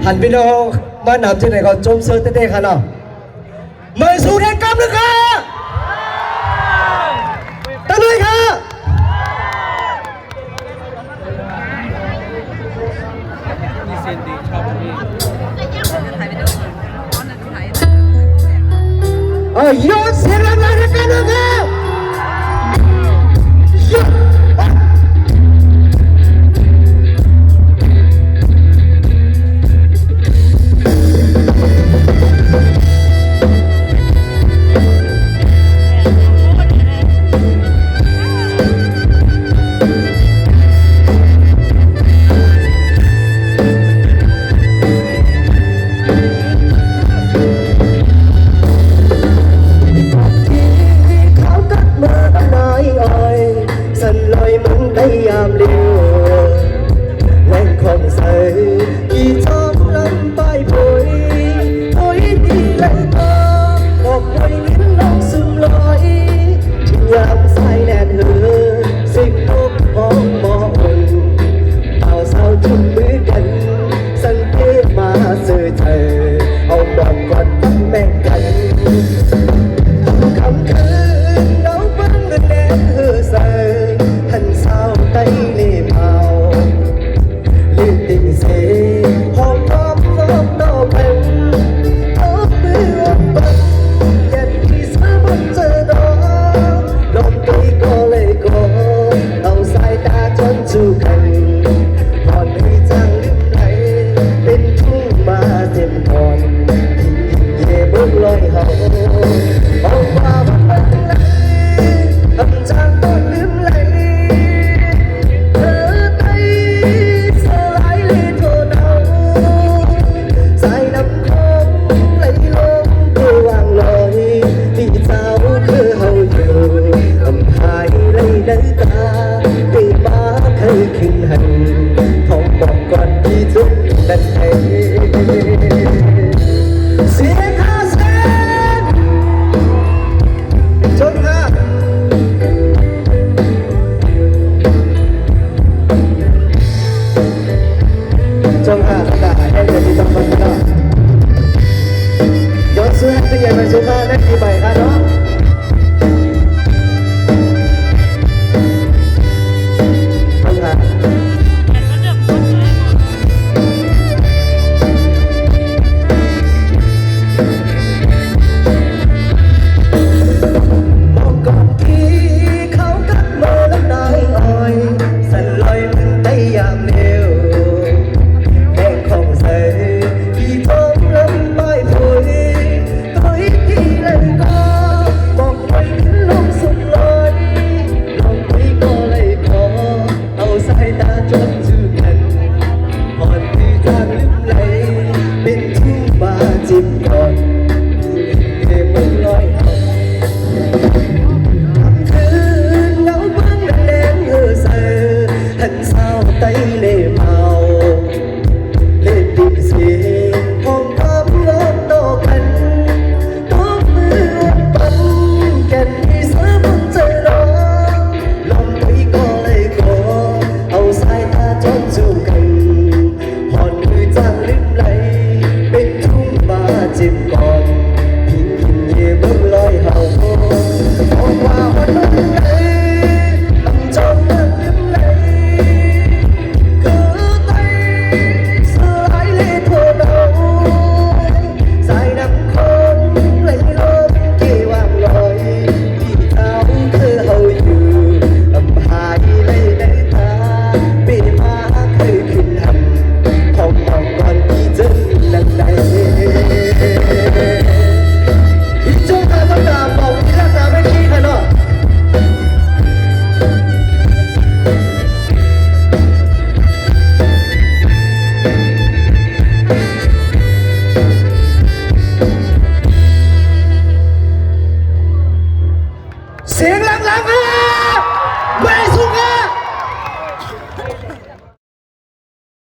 หันพี่น้องมานำที่ไหนก็จมเสือเต้ๆค่ะเนาะมาสู่แข่งกรรมนะคะตั้งเลยค่ะยอดเสียงดังๆกันนะครับยามเลี้ยวแหล่งของใสกี่จอมลำไปพอยพอยตีแหล่งตาออกไปลิ้นลองซึมลอยที่ยามสายแดดเหือสิ่งนกห้องมออุ่นเอาสาวจุ่มมือกันสังเกตมาเสื่อเธอเอาบอกก่อนตั้งแม่งกันคำคืนเราเพิ่งเงินแดดเหือใส่หันสาวไต้เล่เมาลิ้นติ่งเสหอมหอมหอมดอกเป็นเอามืออมบันแก่ที่สาบันเจอดอกลมตีก็เลยก็เอาสายตาจนจูกันพอในจังลืมไหลเป็นทุ่งมาเต็มทอนที่เย่บนลอยเฮาเอาว่ามันเป็นไรทำจากต้นลืมไหลขึ้นหันท้องบอกก่อนที่ทุกดันเองเสียค่าเส้นจนค่ะจงค่ะ